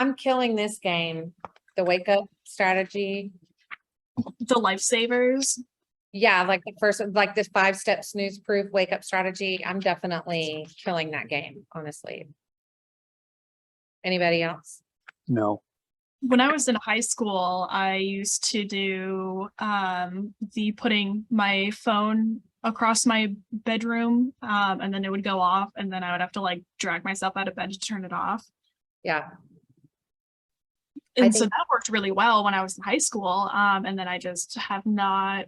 I'm killing this game. The wake up strategy. The lifesavers. Yeah, like the first, like this 5-step snooze proof wake up strategy. I'm definitely killing that game, honestly. Anybody else? No. When I was in high school, I used to do the putting my phone across my bedroom, and then it would go off, and then I would have to like drag myself out of bed to turn it off. Yeah. And so that worked really well when I was in high school. And then I just have not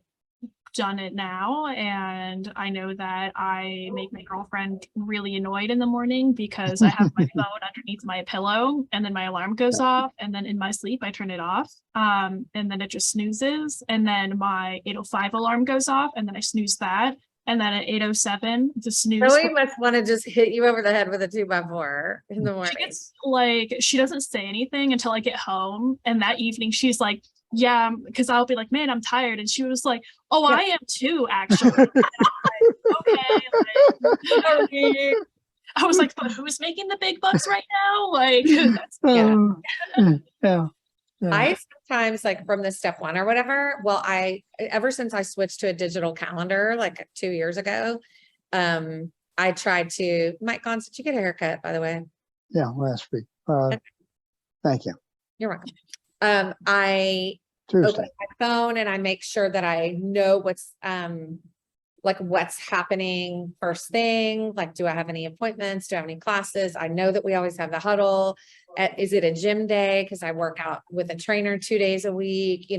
done it now. And I know that I make my girlfriend really annoyed in the morning because I have my phone underneath my pillow and then my alarm goes off. And then in my sleep, I turn it off. And then it just snoozes. And then my 8:05 alarm goes off and then I snooze that. And then at 8:07, the snooze. Zoe must want to just hit you over the head with a 2x4 in the morning. She gets like, she doesn't say anything until I get home. And that evening she's like, yeah, because I'll be like, man, I'm tired. And she was like, oh, yeah. I am too, actually. And I'm like, okay. I was like, but who's making the big bucks right now? Like, that's, yeah. I sometimes like from the step one or whatever. Well, ever since I switched to a digital calendar, like 2 years ago, I tried to, Mike Gons, did you get a haircut, by the way? Yeah, last week. Thank you. You're welcome. I open my phone and I make sure that I know what's happening first thing. Like, do I have any appointments? Do I have any classes? I know that we always have the huddle. Is it a gym day? Because I work out with a trainer 2 days a week,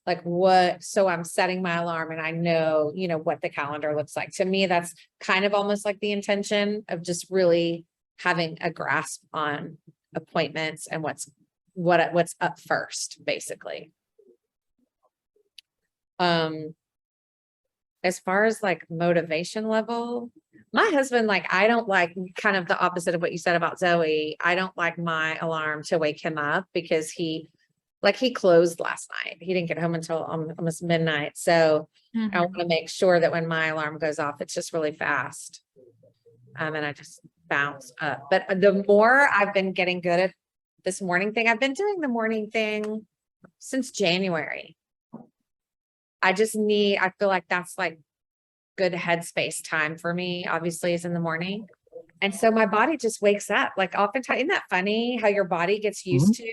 like what? So I'm setting my alarm and I know, what the calendar looks like. To me, that's kind of almost like the intention of just really having a grasp on appointments and what's up first, basically. As far as like motivation level, my husband, like, I don't like, kind of the opposite of what you said about Zoe. I don't like my alarm to wake him up because he closed last night. He didn't get home until almost midnight. So I want to make sure that when my alarm goes off, it's just really fast. And I just bounce up. But the more I've been getting good at this morning thing, I've been doing the morning thing since January. I feel like that's like good headspace time for me, obviously, is in the morning. And so my body just wakes up. Like, oftentimes, isn't that funny how your body gets used to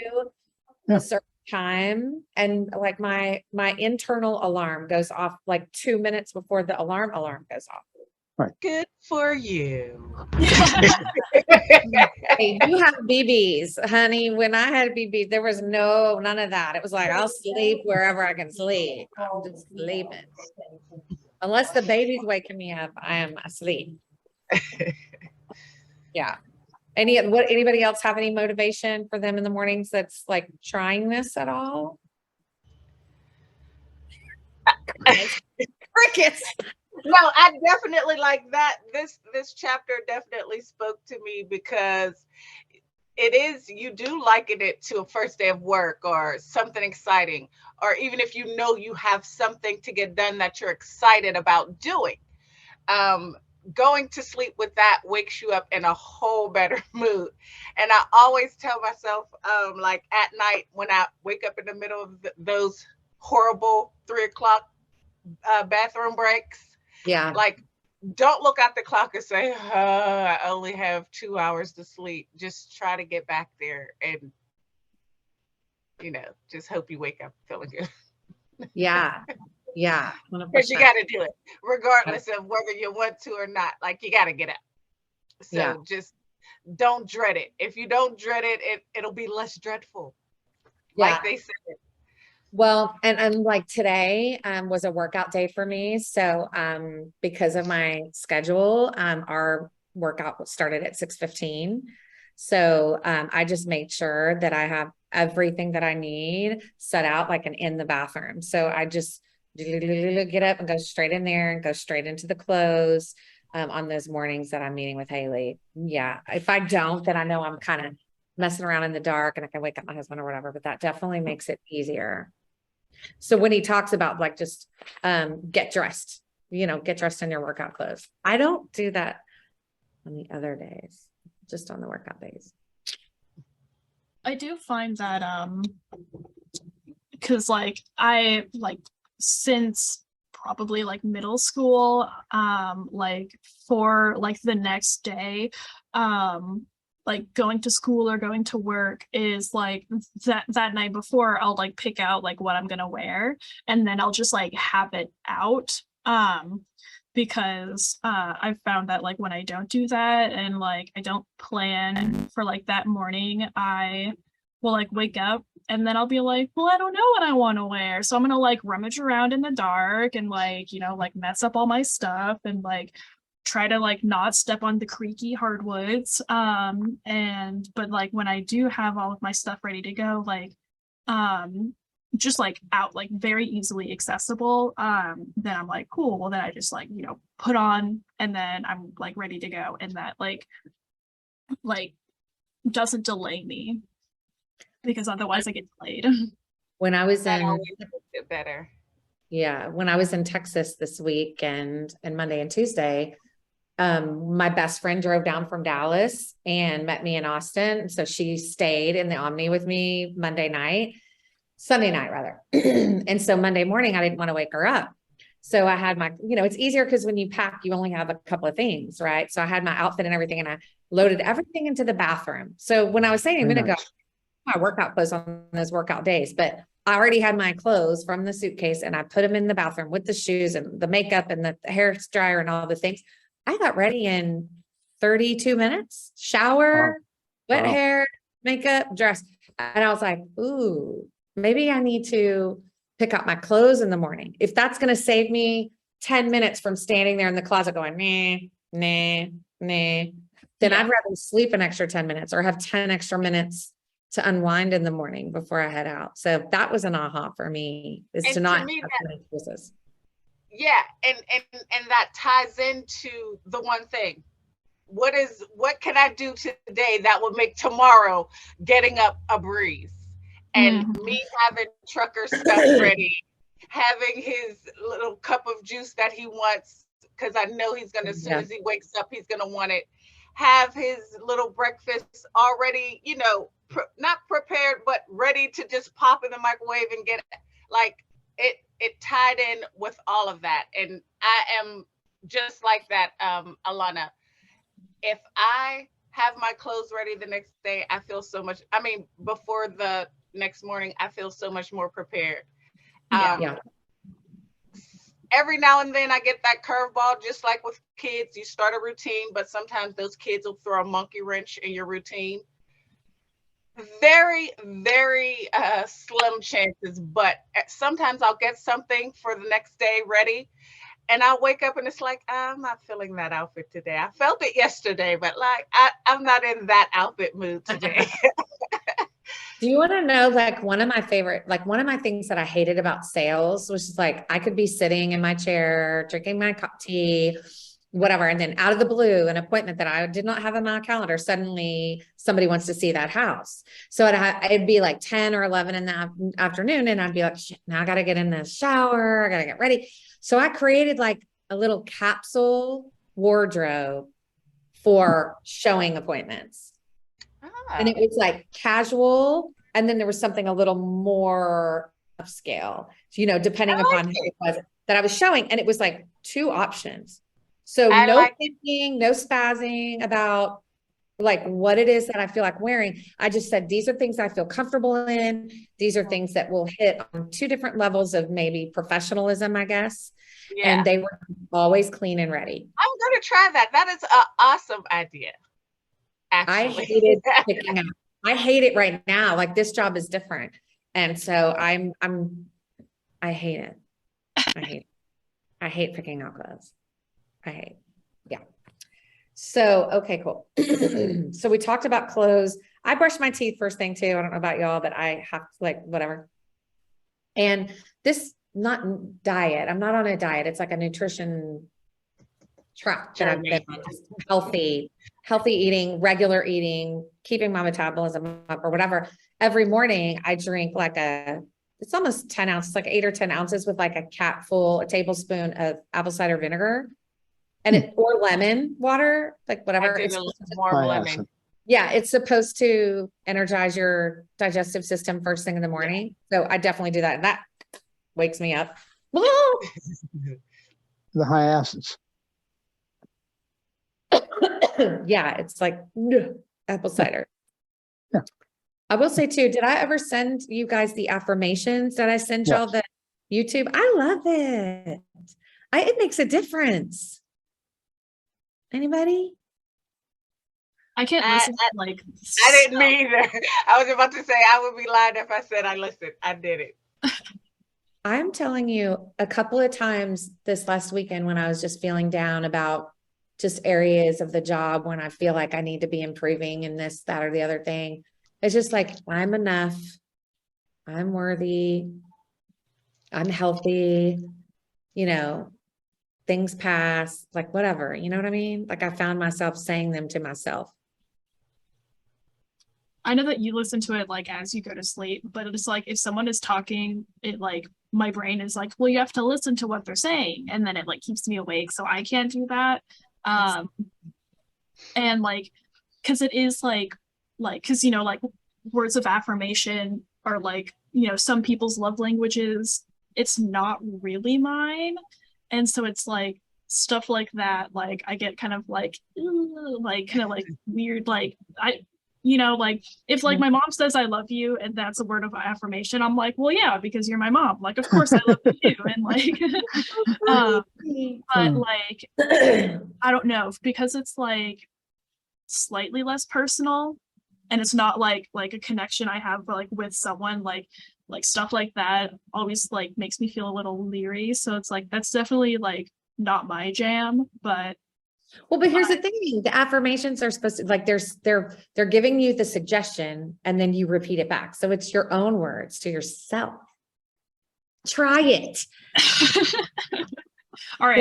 a certain time? And like my internal alarm goes off like 2 minutes before the alarm goes off. Right. Good for you. Hey, you have BBs, honey. When I had BBs, there was none of that. It was like, I'll sleep wherever I can sleep. I'm just sleeping. Unless the baby's waking me up, I am asleep. Yeah. Anybody else have any motivation for them in the mornings that's like trying this at all? Crickets. No, I definitely like that. This chapter definitely spoke to me because it is, you do liken it to a first day of work or something exciting, or even if you know you have something to get done that you're excited about doing. Going to sleep with that wakes you up in a whole better mood. And I always tell myself, like at night when I wake up in the middle of those horrible 3 o'clock bathroom breaks, like, don't look at the clock and say, I only have 2 hours to sleep. Just try to get back there and, just hope you wake up feeling good. Yeah. 100%. Because you got to do it, regardless of whether you want to or not. Like, you got to get up. So just don't dread it. If you don't dread it, it'll be less dreadful. Like they said. Well, and like today was a workout day for me. So because of my schedule, our workout started at 6:15. So I just made sure that I have everything that I need set out like in the bathroom. So I just get up and go straight in there and go straight into the clothes on those mornings that I'm meeting with Haley. Yeah. If I don't, then I know I'm kind of messing around in the dark and I can wake up my husband or whatever, but that definitely makes it easier. So when he talks about like, just get dressed, get dressed in your workout clothes. I don't do that on the other days, just on the workout days. I do find that because like I like since probably like middle school, like for like the next day, like going to school or going to work is like that night before I'll like pick out like what I'm gonna wear, and then I'll just like have it out. Because I've found that like when I don't do that and like I don't plan for like that morning, I will like wake up and then I'll be like, well, I don't know what I want to wear. So I'm gonna like rummage around in the dark and like, like mess up all my stuff and like try to like not step on the creaky hardwoods. And but like when I do have all of my stuff ready to go, like um just like out like very easily accessible, then I'm like, cool, well then I just like put on and then I'm like ready to go, and that like doesn't delay me because otherwise I get delayed. When I was That in, always makes it better. yeah, when I was in Texas this week and Monday and Tuesday, my best friend drove down from Dallas and met me in Austin. So she stayed in the Omni with me Sunday night rather. And so Monday morning, I didn't want to wake her up. So I had my, it's easier because when you pack, you only have a couple of things, right? So I had my outfit and everything, and I loaded everything into the bathroom. So when I was saying a Very minute ago, nice. my workout clothes on those workout days, but I already had my clothes from the suitcase and I put them in the bathroom with the shoes and the makeup and the hair dryer and all the things. I got ready in 32 minutes, shower, wet Wow. hair, makeup, dress. And I was like, ooh, maybe I need to pick out my clothes in the morning. If that's going to save me 10 minutes from standing there in the closet going, nah, then Yeah. I'd rather sleep an extra 10 minutes or have 10 extra minutes to unwind in the morning before I head out. So that was an aha for me, is And to to not me, have too many excuses. Yeah, and that ties into the one thing. What can I do today that will make tomorrow getting up a breeze? And Mhm. me having trucker stuff ready, having his little cup of juice that he wants, because I know he's gonna, as soon Yeah. as he wakes up, he's gonna want it. Have his little breakfast already, not prepared, but ready to just pop in the microwave and get it. Like it tied in with all of that. And I am just like that, Alana. If I have my clothes ready the next day, I feel so much, before the next morning, I feel so much more prepared. Yeah. Yeah. Every now and then I get that curveball, just like with kids. You start a routine, but sometimes those kids will throw a monkey wrench in your routine. Very, very slim chances, but sometimes I'll get something for the next day ready. And I'll wake up and it's like, I'm not feeling that outfit today. I felt it yesterday, but like I'm not in that outfit mood today. Do you want to know, like, one of my things that I hated about sales was just like, I could be sitting in my chair, drinking my cup of tea, whatever. And then out of the blue, an appointment that I did not have on my calendar, suddenly somebody wants to see that house. So it'd be like 10 or 11 in the afternoon. And I'd be like, shit, now I got to get in the shower. I got to get ready. So I created like a little capsule wardrobe for showing appointments. And it was like casual. And then there was something a little more upscale, depending upon who it was that I was showing. And it was like 2 options. So no thinking, no spazzing about like what it is that I feel like wearing. I just said, these are things I feel comfortable in. These are things that will hit on 2 different levels of maybe professionalism, I guess. Yeah. And they were always clean and ready. I'm going to try that. That is an awesome idea. Actually. I hated picking out. I hate it right now. Like, this job is different. And so I hate it. I hate picking out clothes. Yeah. So, okay, cool. So we talked about clothes. I brush my teeth first thing too. I don't know about y'all, but I have like whatever. And this, not diet. I'm not on a diet. It's like a nutrition track that I've been on, just healthy eating, regular eating, keeping my metabolism up or whatever. Every morning I drink like it's almost 10 ounces, like 8 or 10 ounces with like a tablespoon of apple cider vinegar or lemon water, like whatever. I It's more lemon. Yeah, it's supposed to energize your digestive system first thing in the morning. So I definitely do that. And that wakes me up. The high acids. Yeah, it's like ugh, apple cider. Yeah. I will say too, did I ever send you guys the affirmations that I sent y'all Yes. the YouTube? I love it. It makes a difference. Anybody? I can't I, listen to like I didn't either. I was about to say I would be lying if I said I listened. I did it. I'm telling you, a couple of times this last weekend when I was just feeling down about just areas of the job when I feel like I need to be improving in this, that, or the other thing. It's just like, I'm enough. I'm worthy. I'm healthy. You know, things pass, like whatever, you know what I mean? Like I found myself saying them to myself. I know that you listen to it like as you go to sleep, but it's like if someone is talking, it like my brain is like, well, you have to listen to what they're saying, and then it like keeps me awake, so I can't do that. And like, because it is like, because like words of affirmation are like some people's love languages. It's not really mine, and so it's like stuff like that. Like I get kind of like weird. Like like if like my mom says I love you and that's a word of affirmation, I'm like, well, yeah, because you're my mom. Like, of course I love you. And like, but like, I don't know, because it's like slightly less personal and it's not like a connection I have like with someone, like stuff like that always like makes me feel a little leery. So it's like that's definitely like not my jam, but Well, but here's the thing, the affirmations are supposed to like they're giving you the suggestion and then you repeat it back. So it's your own words to yourself. Try it. all right.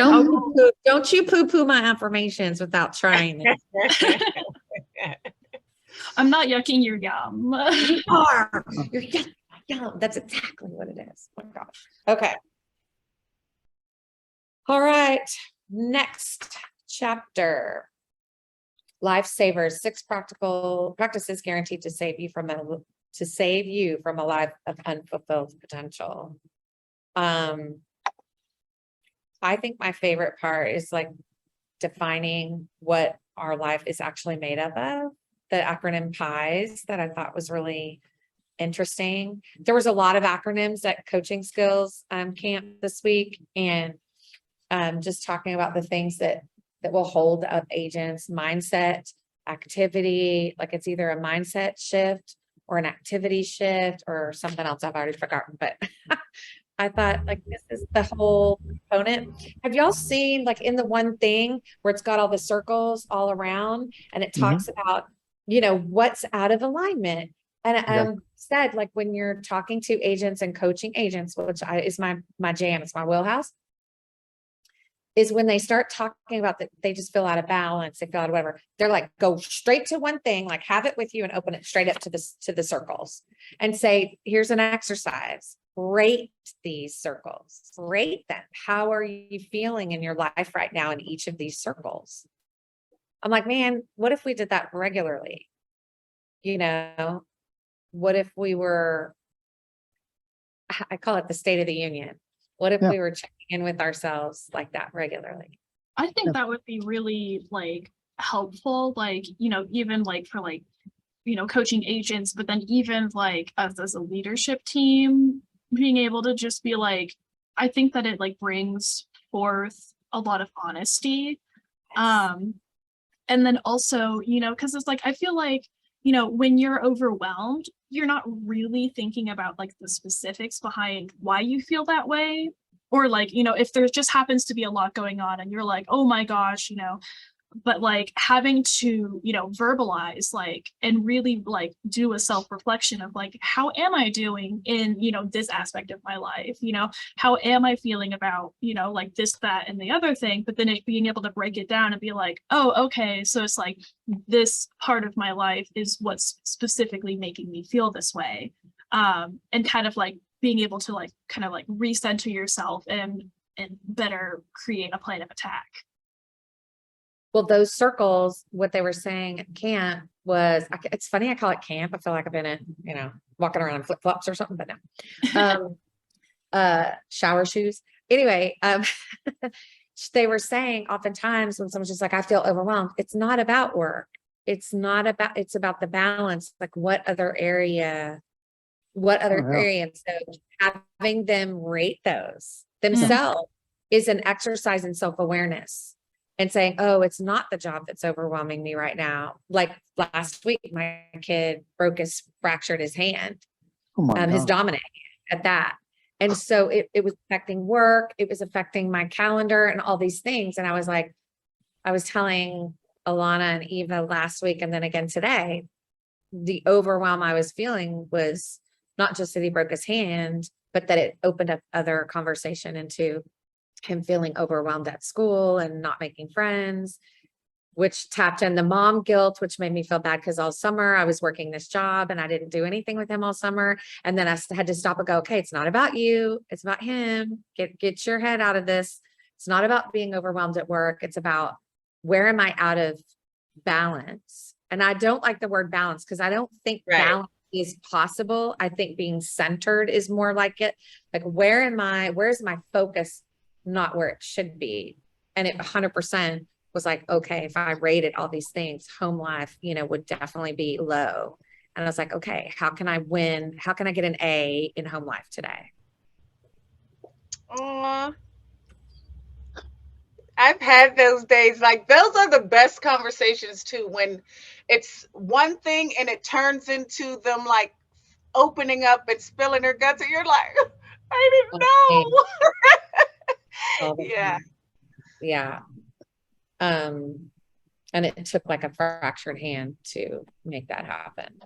Don't you poo-poo my affirmations without trying it. I'm not yucking your yum. You are. You're yum. That's exactly what it is. Oh my gosh. Okay. All right. Next chapter. Lifesavers, 6 practical practices guaranteed to save you from a life of unfulfilled potential. I think my favorite part is like defining what our life is actually made up of. The acronym PIES that I thought was really interesting. There was a lot of acronyms at coaching skills camp this week, and just talking about the things that will hold up agents: mindset, activity, like it's either a mindset shift or an activity shift or something else I've already forgotten, but I thought like this is the whole component. Have y'all seen like in the one thing where it's got all the circles all around and it talks about, what's out of alignment? And said like when you're talking to agents and coaching agents, which is my jam, it's my wheelhouse, is when they start talking about that they just feel out of balance, they feel out of whatever. They're like, go straight to one thing, like have it with you and open it straight up to the circles and say, here's an exercise. Rate these circles, rate them. How are you feeling in your life right now in each of these circles? I'm like, man, what if we did that regularly? What if we were, I call it the State of the Union. What if we were checking in with ourselves like that regularly? I think that would be really like helpful, like, even like for like, coaching agents, but then even like us as a leadership team, being able to just be like, I think that it like brings forth a lot of honesty. And then also, because it's like, I feel like, when you're overwhelmed, you're not really thinking about like the specifics behind why you feel that way. Or like, if there just happens to be a lot going on and you're like, oh my gosh, but like having to verbalize like and really like do a self-reflection of like, how am I doing in this aspect of my life, how am I feeling about like this, that, and the other thing, but then being able to break it down and be like, oh, okay, so it's like this part of my life is what's specifically making me feel this way, and kind of like being able to like kind of like recenter yourself and better create a plan of attack. Well, those circles, what they were saying at camp was, it's funny, I call it camp. I feel like I've been in, walking around in flip flops or something, but no. Shower shoes. Anyway, they were saying oftentimes when someone's just like, I feel overwhelmed, it's not about work. It's about the balance. Like what other area. And so having them rate those themselves is an exercise in self-awareness and saying, oh, it's not the job that's overwhelming me right now. Like last week, my kid fractured his hand, Oh my his God. dominant at that. And so it was affecting work. It was affecting my calendar and all these things. And I was like, I was telling Alana and Eva last week, and then again today, the overwhelm I was feeling was not just that he broke his hand, but that it opened up other conversation into him feeling overwhelmed at school and not making friends, which tapped in the mom guilt, which made me feel bad because all summer I was working this job and I didn't do anything with him all summer. And then I had to stop and go, okay, it's not about you. It's about him. Get your head out of this. It's not about being overwhelmed at work. It's about where am I out of balance? And I don't like the word balance because I don't think balance is possible. I think being centered is more like it. Like, where's my focus? Not where it should be. And it 100% was like, okay, if I rated all these things, home life, would definitely be low. And I was like, okay, how can I win? How can I get an A in home life today? I've had those days. Like, those are the best conversations too, when it's one thing and it turns into them like opening up and spilling their guts, and you're like, I didn't know. Yeah. And it took like a fractured hand to make that happen,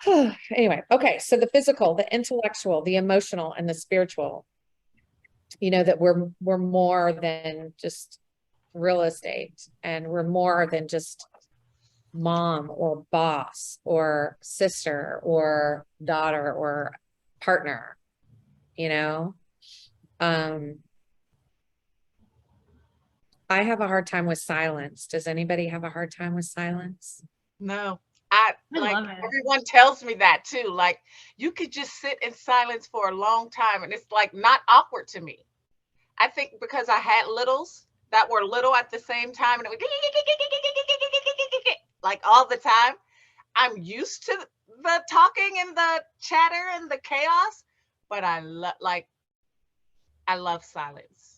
Anyway, okay. So the physical, the intellectual, the emotional, and the spiritual, that we're more than just real estate, and we're more than just mom or boss or sister or daughter or partner, I have a hard time with silence. Does anybody have a hard time with silence? No. I like, love it. everyone tells me that too. Like, you could just sit in silence for a long time and it's like not awkward to me. I think because I had littles that were little at the same time, and it would like all the time. I'm used to the talking and the chatter and the chaos, but I love silence.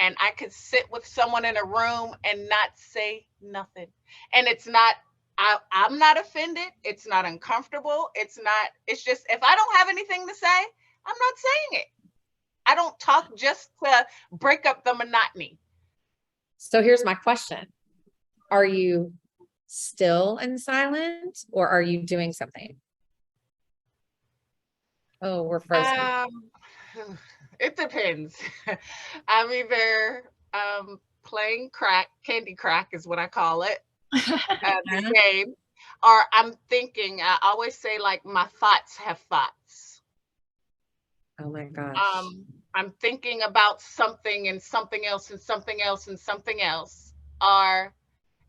And I could sit with someone in a room and not say nothing. And it's not, I'm not offended. It's not uncomfortable. It's just, if I don't have anything to say, I'm not saying it. I don't talk just to break up the monotony. So here's my question. Are you still in silence, or are you doing something? Oh, we're frozen. It depends. I'm either playing Candy Crack is what I call it, the game, or I'm thinking. I always say, like, my thoughts have thoughts. Oh my gosh. I'm thinking about something and something else and something else and something else. Or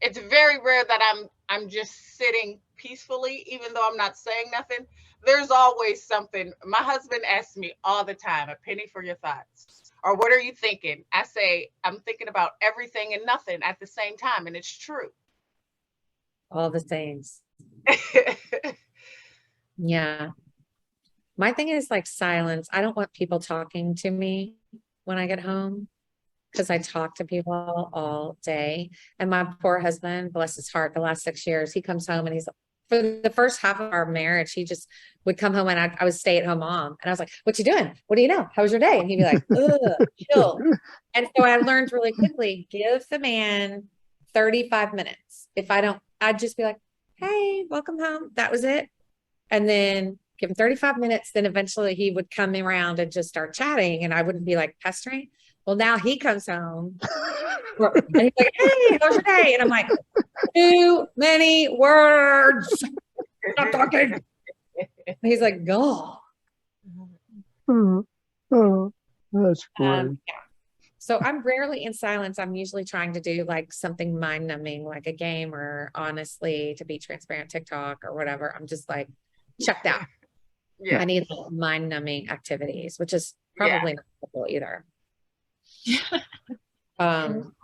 it's very rare that I'm just sitting peacefully, even though I'm not saying nothing. There's always something. My husband asks me all the time, a penny for your thoughts. Or what are you thinking? I say, I'm thinking about everything and nothing at the same time. And it's true. All the things. Yeah. My thing is like silence. I don't want people talking to me when I get home, because I talk to people all day. And my poor husband, bless his heart, the last 6 years, he comes home and he's, for the first half of our marriage, he just would come home and I was stay-at-home mom. And I was like, what you doing? What do you know? How was your day? And he'd be like, ugh, chill. And so I learned really quickly, give the man 35 minutes. If I don't, I'd just be like, hey, welcome home. That was it. And then give him 35 minutes. Then eventually he would come around and just start chatting, and I wouldn't be like pestering. Well, now he comes home and he's like, hey, how's your day? And I'm like, too many words. Stop talking. And he's like, go. Oh, that's great. Yeah. So I'm rarely in silence. I'm usually trying to do like something mind numbing, like a game, or honestly, to be transparent, TikTok or whatever. I'm just like checked out. Yeah. I need mind numbing activities, which is Yeah. probably not helpful either. Um,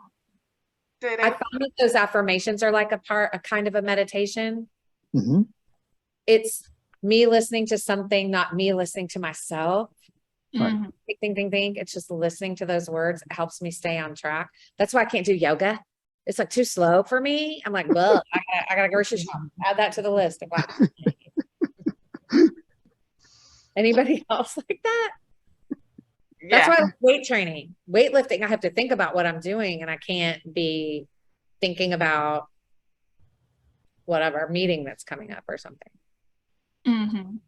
Did I it? found that those affirmations are like a kind of a meditation. Hmm. It's me listening to something, not me listening to myself. Right. Mhm. Think. It's just listening to those words. It helps me stay on track. That's why I can't do yoga. It's like too slow for me. I'm like, well, I gotta grocery shop. Add that to the list. Wow. Anybody else like that? That's Yeah. why I like weight training, weightlifting. I have to think about what I'm doing, and I can't be thinking about whatever meeting that's coming up or something. Mhm.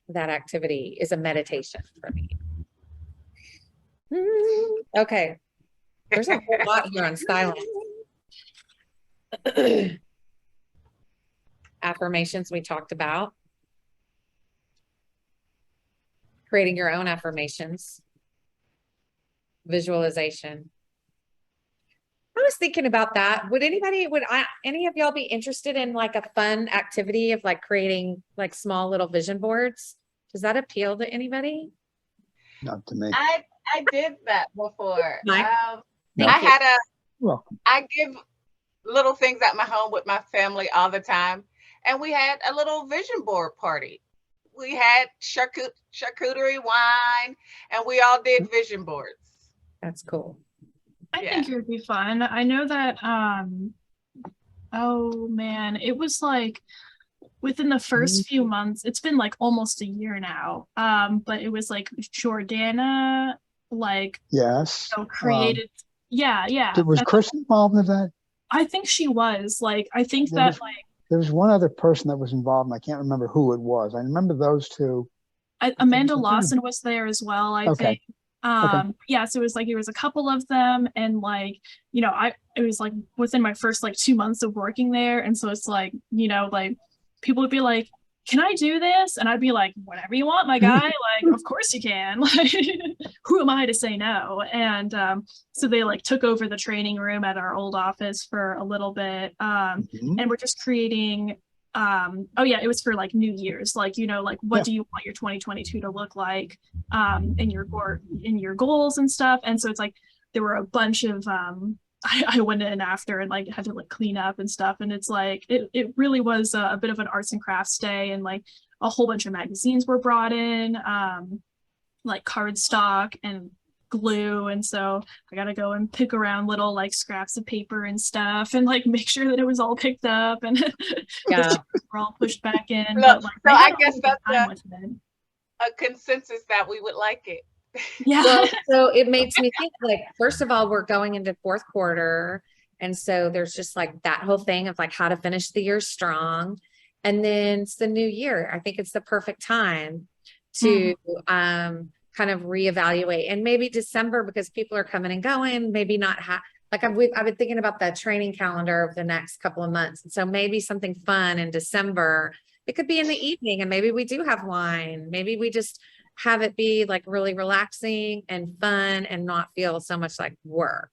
That activity is a meditation for me. Okay. There's a whole lot here on silence. Affirmations we talked about. Creating your own affirmations. Visualization. I was thinking about that. Any of y'all be interested in like a fun activity of like creating like small little vision boards? Does that appeal to anybody? Not to me. I did that before. Mike? No. I Thank you. had a Welcome. I give little things at my home with my family all the time. And we had a little vision board party. We had charcuterie wine, and we all did vision boards. That's cool. I Yeah. think it would be fun. I know that oh man, it was like within the first few months, it's been like almost a year now. But it was like Jordana like Yes. created yeah. Was Chris involved in that? I think she was like I think There that was- There was one other person that was involved, and I can't remember who it was. I remember those two. Amanda Lawson was there as well, I Okay. think. Yeah, so it was a couple of them, and like, it was like within my first like 2 months of working there, and so it's like, like people would be like, can I do this? And I'd be like, whatever you want, my guy. Like, of course you can. Like, who am I to say no? And so they like took over the training room at our old office for a little bit. Mhm. And we're just creating it was for like New Year's, like, like what do you want your 2022 to look like, in your goals and stuff. And so it's like there were a bunch of I went in after and like had to like clean up and stuff, and it's like it really was a bit of an arts and crafts day, and like a whole bunch of magazines were brought in, like cardstock and glue, and so I gotta go and pick around little like scraps of paper and stuff and like make sure that it was all picked up and Yeah. we're all pushed back in. Look, But like so I I had a guess really good that's time with it. a consensus that we would like it. Yeah. Well, so it makes me think like, first of all, we're going into fourth quarter. And so there's just like that whole thing of like how to finish the year strong. And then it's the new year. I think it's the perfect time to kind of reevaluate, and maybe December, because people are coming and going, maybe not like I've been thinking about that training calendar over the next couple of months. And so maybe something fun in December, it could be in the evening, and maybe we do have wine. Maybe we just have it be like really relaxing and fun and not feel so much like work.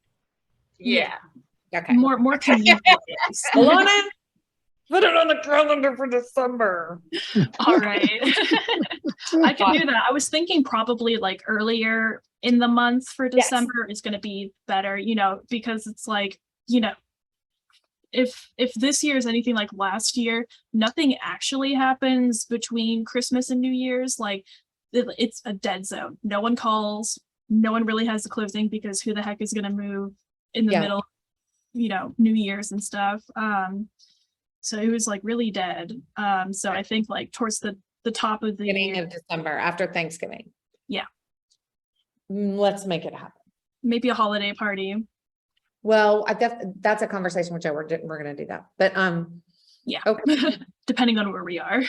Yeah. Okay. More community. Alana, put it on the calendar for December. All right. I can do that. I was thinking probably like earlier in the month for December is going to be better, because it's like, if this year is anything like last year, nothing actually happens between Christmas and New Year's. Like it's a dead zone. No one calls. No one really has the clothing, because who the heck is going to move in the middle, New Year's and stuff. So it was like really dead. So I think like towards the top of the Beginning year, of December, after Thanksgiving. Yeah. Let's make it happen. maybe a holiday party. Well, that's a conversation with Joe. We're going to do that, but Yeah. okay. Depending on where we are.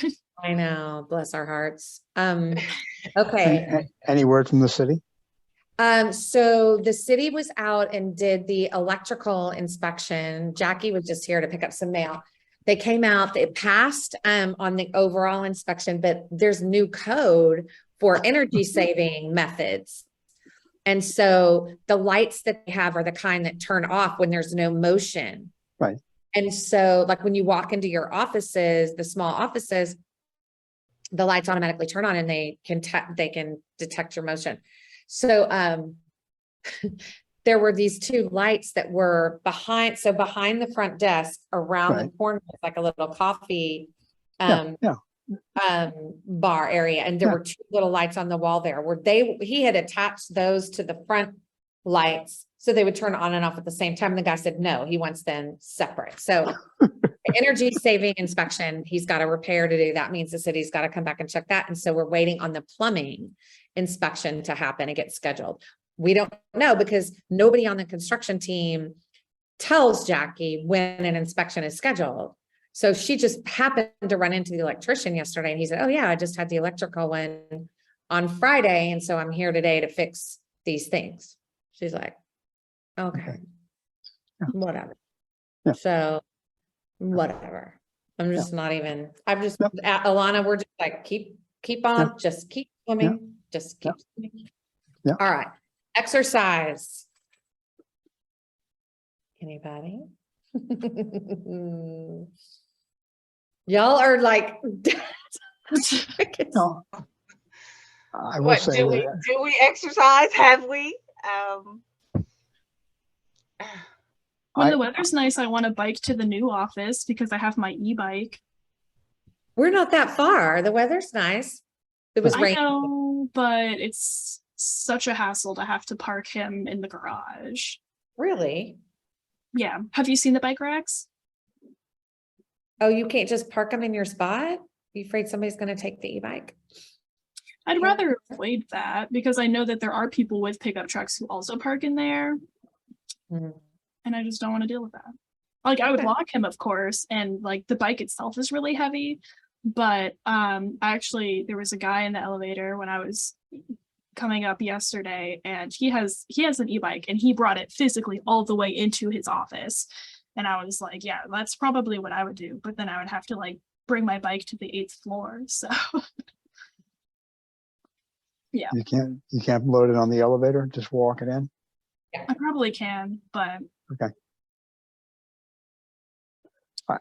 I know, bless our hearts. Okay. Any word from the city? So the city was out and did the electrical inspection. Jackie was just here to pick up some mail. They came out, they passed on the overall inspection, but there's new code for energy saving methods. And so the lights that they have are the kind that turn off when there's no motion. Right. And so like when you walk into your offices, the small offices, the lights automatically turn on and they can detect your motion. So there were these two lights that were behind the front desk around the corner, like a little coffee bar area. And there were two little lights on the wall there where he had attached those to the front lights so they would turn on and off at the same time. And the guy said, no, he wants them separate. So energy saving inspection, he's got a repair to do. That means the city's got to come back and check that. And so we're waiting on the plumbing inspection to happen and get scheduled. We don't know because nobody on the construction team tells Jackie when an inspection is scheduled. So she just happened to run into the electrician yesterday and he said, oh yeah, I just had the electrical one on Friday. And so I'm here today to fix these things. She's like, okay, whatever. Yeah. So whatever. I'm just not even, Alana, we're just like, keep on, just keep swimming, just keep swimming. Yeah. All right. Exercise. Anybody? Y'all are like, No, I will say do we exercise? Have we? When the weather's nice, I want to bike to the new office because I have my e-bike. we're not that far. The weather's nice. It was I raining. know, but it's such a hassle to have to park him in the garage. Really? Yeah. Have you seen the bike racks? Oh, you can't just park them in your spot? You afraid somebody's going to take the e-bike? I'd rather avoid that because I know that there are people with pickup trucks who also park in there. Mhm. And I just don't want to deal with that. Like I would Okay. lock him, of course, and like the bike itself is really heavy. But actually there was a guy in the elevator when I was coming up yesterday and he has an e-bike and he brought it physically all the way into his office. And I was like, yeah, that's probably what I would do. But then I would have to like bring my bike to the 8th floor. So yeah, you can't load it on the elevator, just walk it in. I probably can, but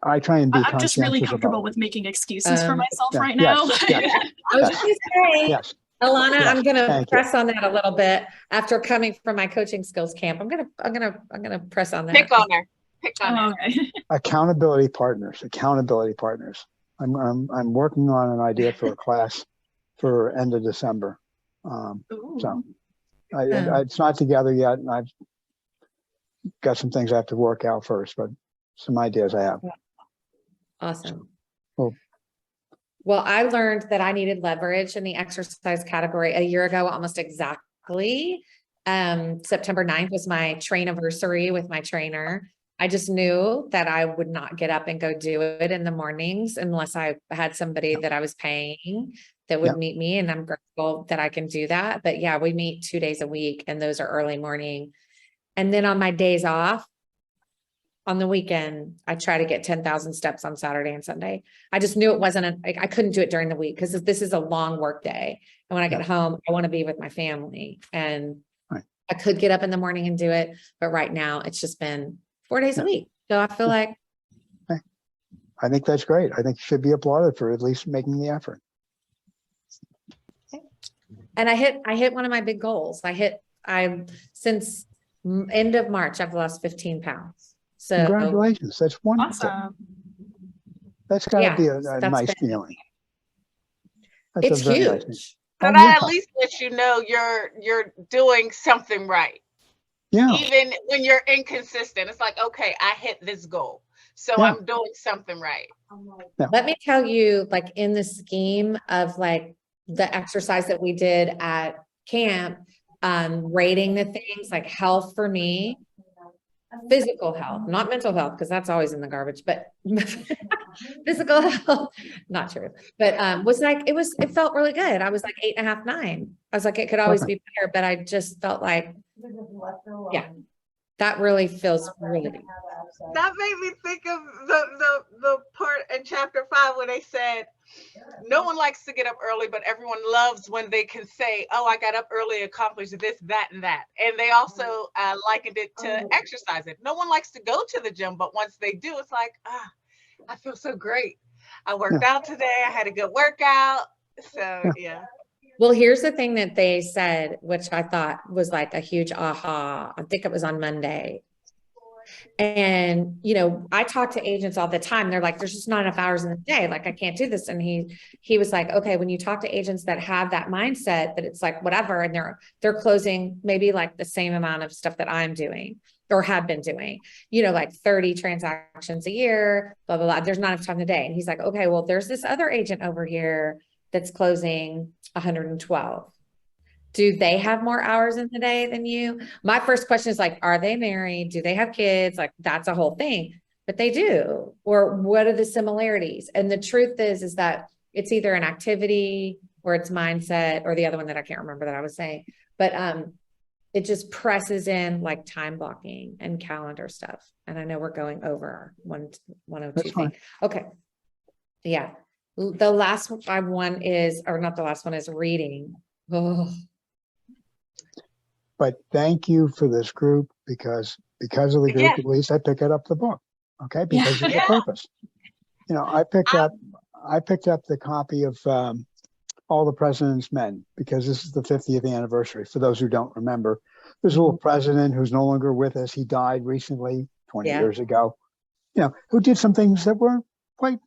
I try and be I'm just really conscientious comfortable about with making excuses for myself yeah, right now. yes. I was going to say, Yes, Alana, Yes, I'm going to thank you. press on that a little bit after coming from my coaching skills camp. I'm going to press on that. Pick on her. Pick on her. Oh, okay. accountability partners. I'm working on an idea for a class for end of December. So it's not together yet, and I've got some things I have to work out first, but some ideas I have. Awesome. Cool. Well, I learned that I needed leverage in the exercise category a year ago, almost exactly. September 9th was my trainiversary with my trainer. I just knew that I would not get up and go do it in the mornings unless I had somebody that I was paying that would meet me. And I'm grateful that I can do that. But yeah, we meet 2 days a week and those are early morning. And then on my days off, on the weekend, I try to get 10,000 steps on Saturday and Sunday. I just knew it wasn't, I couldn't do it during the week because this is a long work day. And when I get home, I want to be with my family and I could get up in the morning and do it. But right now it's just been 4 days a week. So I feel like. I think that's great. I think you should be applauded for at least making the effort. And I hit one of my big goals. Since end of March, I've lost 15 pounds. So Congratulations. That's wonderful. Awesome. That's gotta Yeah, be a that's nice been- feeling. That's it's a very nice huge. feeling. But Oh, I yeah. at least let you know you're doing something right. Yeah, Even when you're inconsistent, it's like, okay, I hit this goal. So Yeah. I'm doing something right. Let me tell you, like in the scheme of like the exercise that we did at camp, rating the things like health for me, physical health, not mental health, because that's always in the garbage, but physical health, not true. But was like, it felt really good. I was like 8.5, 9. I was like, it could always be better, but I just felt like, yeah. That really feels really. That made me think of the part in chapter 5 where they said, no one likes to get up early, but everyone loves when they can say, oh, I got up early, accomplished this, that, and that. And they also likened it to exercising. No one likes to go to the gym, but once they do, it's like, I feel so great. I worked out today. I had a good workout. So, yeah. Well, here's the thing that they said, which I thought was like a huge aha. I think it was on Monday. And, you know, I talk to agents all the time. They're like, there's just not enough hours in the day. Like, I can't do this. And he was like, okay, when you talk to agents that have that mindset that it's like whatever, and they're closing maybe like the same amount of stuff that I'm doing or have been doing, you know, like 30 transactions a year, blah, blah, blah. There's not enough time today. And he's like, okay, well, there's this other agent over here that's closing 112. Do they have more hours in the day than you? My first question is like, are they married? Do they have kids? Like, that's a whole thing, but they do. Or what are the similarities? And the truth is that it's either an activity or it's mindset or the other one that I can't remember that I was saying, but it just presses in like time blocking and calendar stuff. And I know we're going over 102 thing. Okay. Yeah. The last one is, or not the last one, is reading. Oh. But thank you for this group because of the group, at least I pick up the book. Okay. Because of the purpose. You know, I picked up the copy of All the President's Men because this is the 50th anniversary. For those who don't remember, there's a little president who's no longer with us. He died recently, 20 years ago, you know, who did some things that were quite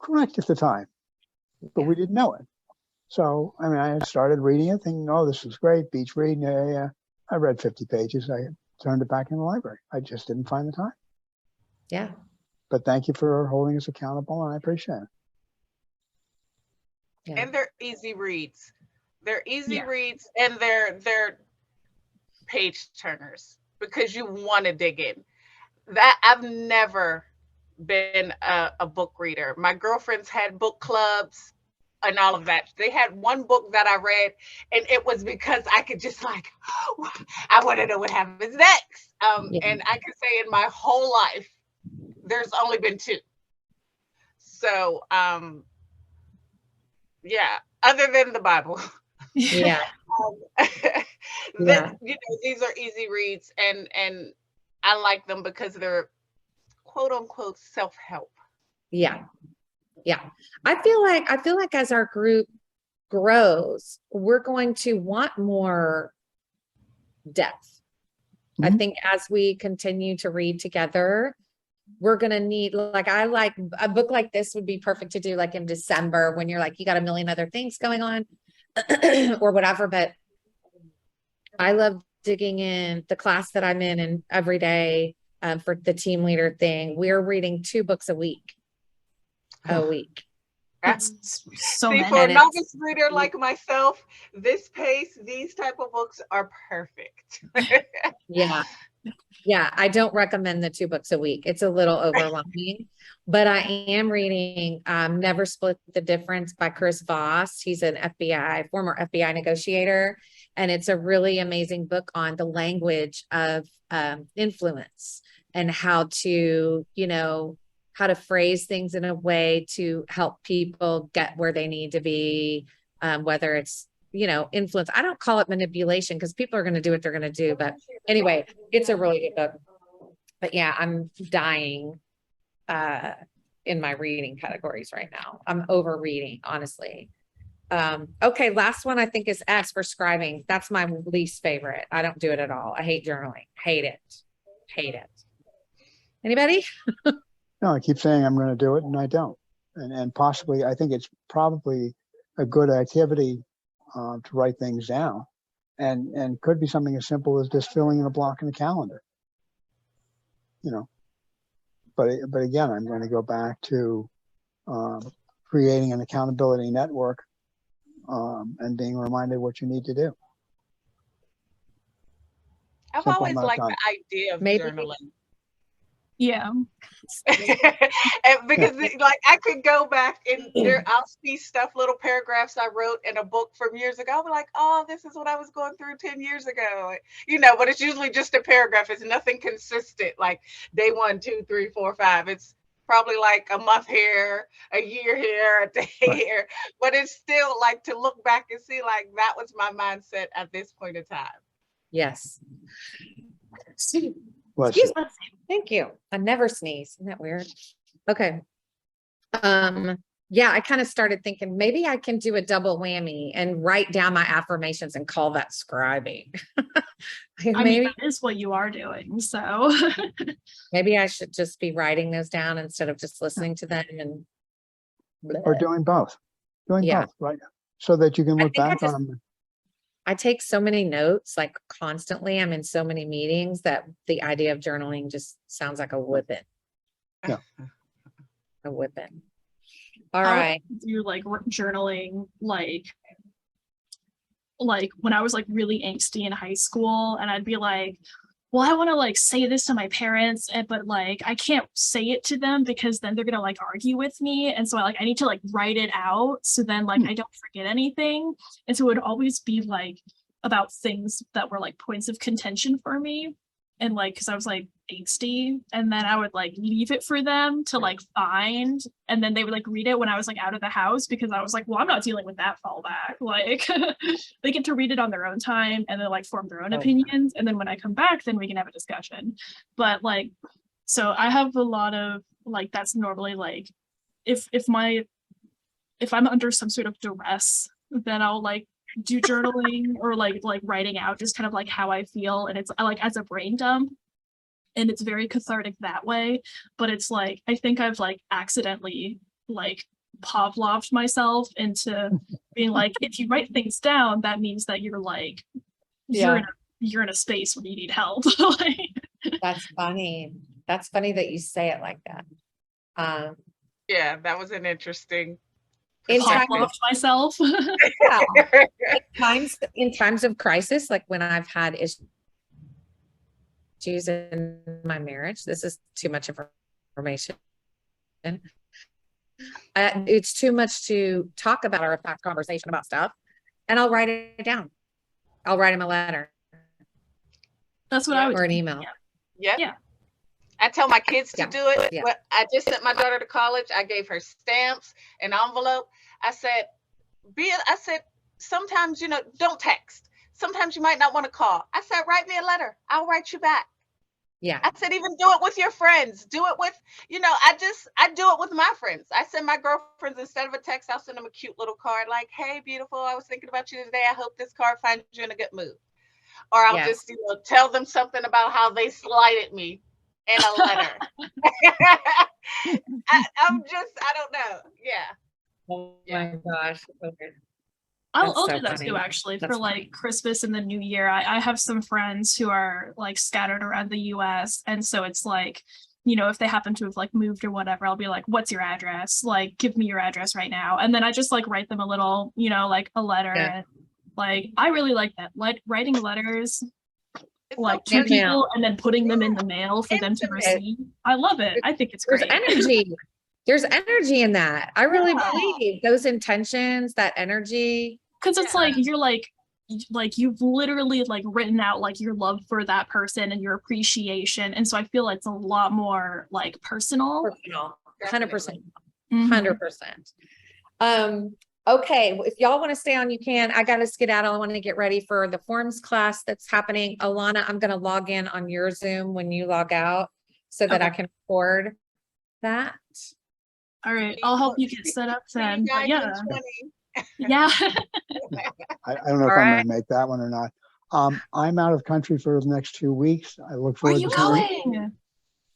correct at the time, but we didn't know it. So, I mean, I started reading it thinking, oh, this is great. Beach reading. Yeah. I read 50 pages. I turned it back in the library. I just didn't find the time. Yeah. But thank you for holding us accountable, and I appreciate it. Yeah. And they're easy reads. They're easy reads, and they're page turners because you want to dig in. That I've never been a book reader. My girlfriends had book clubs and all of that. They had one book that I read, and it was because I could just like, I want to know what happens next. And I can say in my whole life, there's only been 2. So, yeah, other than the Bible. Yeah. Then, you know, these are easy reads, and I like them because they're quote unquote self-help. Yeah. Yeah. I feel like as our group grows, we're going to want more depth. I think as we continue to read together, we're going to need, like, I like a book like this would be perfect to do like in December when you're like, you got a million other things going on or whatever. But I love digging in the class that I'm in and every day for the team leader thing. We're reading 2 books a week. That's so See, many. for a novice reader like myself, this pace, these type of books are perfect. Yeah, I don't recommend the 2 books a week. It's a little overwhelming, but I am reading Never Split the Difference by Chris Voss. He's an former FBI negotiator, and it's a really amazing book on the language of influence and how to, you know, how to phrase things in a way to help people get where they need to be, whether it's, you know, influence. I don't call it manipulation because people are going to do what they're going to do. But anyway, it's a really good book. But yeah, I'm dying in my reading categories right now. I'm over reading, honestly. Okay, last one I think is S for scribing. That's my least favorite. I don't do it at all. I hate journaling. Hate it. Anybody? No, I keep saying I'm going to do it and I don't. And possibly, I think it's probably a good activity to write things down, and could be something as simple as just filling in a block in the calendar. You know, but again, I'm going to go back to creating an accountability network and being reminded what you need to do. I've Simple, always not liked done. the idea of Maybe journaling. Yeah. And because like I could go back and there I'll see stuff, little paragraphs I wrote in a book from years ago. I'll be like, oh, this is what I was going through 10 years ago. But it's usually just a paragraph. It's nothing consistent, like day 1, 2, 3, 4, 5. It's probably like a month here, a year here, a day Right. here. But it's still like to look back and see like that was my mindset at this point in time. Yes. Bless you. Excuse me. Thank you. I never sneeze. Isn't that weird? Okay. Yeah, I kind of started thinking maybe I can do a double whammy and write down my affirmations and call that scribing. I mean, Maybe, that is what you are doing. So maybe I should just be writing those down instead of just listening to them and Or bleh. doing both. Doing Yeah. both, right? So that you can I look think I back on just- them. I take so many notes, like constantly. I'm in so many meetings that the idea of journaling just sounds like a whipping. Yeah. A whipping. All I would right. do like journaling, like when I was like really angsty in high school, and I'd be like, well, I want to like say this to my parents, but like I can't say it to them because then they're gonna like argue with me. And so I need to like write it out so then like I don't forget anything. And so it would always be like about things that were like points of contention for me. And like, because I was like angsty, and then I would like leave it for them to like find, and then they would like read it when I was like out of the house, because I was like, well, I'm not dealing with that fallback. Like they get to read it on their own time and then like form their own Oh. opinions, and then when I come back, then we can have a discussion. But like, so I have a lot of like, that's normally like if I'm under some sort of duress, then I'll like do journaling or like writing out just kind of like how I feel, and it's like as a brain dump, and it's very cathartic that way. But it's like I think I've like accidentally like Pavloved myself into being like, if you write things down, that means that you're like you're in a space where you need help. Like, That's funny. That's funny that you say it like that. Yeah, that was an interesting In perspective. Pavloved myself. in times of crisis, like when I've had issues in my marriage, this is too much information. It's too much to talk about or have conversation about stuff, and I'll write it down. I'll write him a letter That's what I would or an do. email. Yep. Yeah. I tell my kids to Yeah. do it. Yeah. But I just sent my daughter to college. I gave her stamps, an envelope. I said, sometimes, don't text. Sometimes you might not want to call. I said, write me a letter. I'll write you back. Yeah. I said, even do it with your friends. Do it with, I do it with my friends. I send my girlfriends, instead of a text, I'll send them a cute little card like, hey, beautiful, I was thinking about you today. I hope this card finds you in a good mood. Or I'll Yes. just, tell them something about how they slighted me in a letter. I don't know. Yeah. Oh my gosh. Okay. I'll That's so do that funny. too, actually, That's for like Christmas and the New Year. I have some friends who are like scattered around the US. And so it's like, if they happen to have like moved or whatever, I'll be like, what's your address? Like, give me your address right now. And then I just like write them a little, like a letter. Yeah. And, like, I really like that. Like writing letters, It's like so to cute. people and then putting them in the mail for them to Intimate. receive. I love it. I think it's There's great. energy. There's energy in that. I really Yeah. believe those intentions, that energy. Because it's Yeah. like you're like you've literally like written out like your love for that person and your appreciation, and so I feel like it's a lot more like personal. Personal. 100%. Mhm. 100%. Okay, if y'all want to stay on, you can. I got to skedaddle. I want to get ready for the forms class that's happening. Alana, I'm going to log in on your Zoom when you log out so that Okay. I can record that. All right, I'll help you get set up See you then. guys But yeah, in 20. yeah. I don't know if All I'm right. going to make that one or not. I'm out of country for the next 2 weeks. I look Where are forward you to seeing.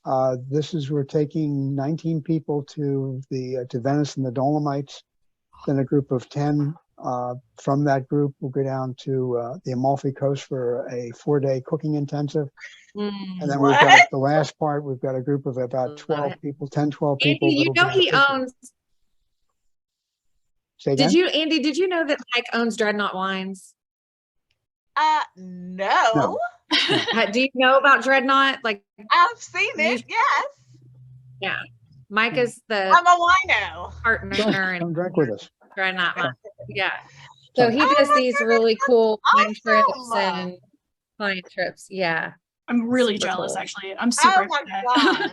going? We're taking 19 people to Venice and the Dolomites. Then a group of 10 from that group will go down to the Amalfi Coast for a 4-day cooking intensive. And then we've got the last part. We've got a group of about 12 people, 10, 12 people. Andy, you that'll know be he on owns, Say again? Andy, did you know that Mike owns Dreadnought Wines? No. Do you know about Dreadnought? Like I've seen it. Yes. Mike is the I'm a wino. partner Come and drink with us. Dreadnought. Yeah. So he Oh does my these goodness, really cool client trips awesome. and client trips. Yeah. I'm really Super jealous, cool. actually. I'm super Oh my excited. God.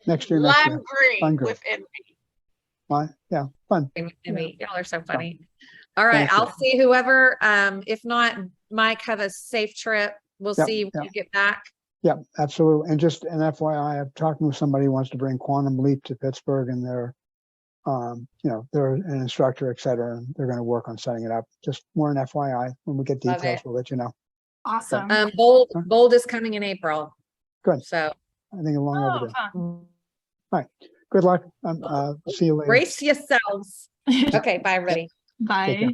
Next year. Lime Fun green girl. with envy. Why? Yeah, fun. Emmy, y'all are so funny. All right. Thank you. I'll see whoever, if not, Mike, have a safe trip. We'll Yep, see when yep. you get back. Yeah, absolutely. And just an FYI, I'm talking with somebody who wants to bring Quantum Leap to Pittsburgh, and they're, they're an instructor, et cetera, and they're going to work on setting it up. Just more an FYI. When we get Love details, it. we'll let you know. Awesome. Bold is coming in April. Good. So I think long Oh, overdue. fun. All right. Good luck. See you later. brace yourselves. Okay. Bye, everybody. Bye. care.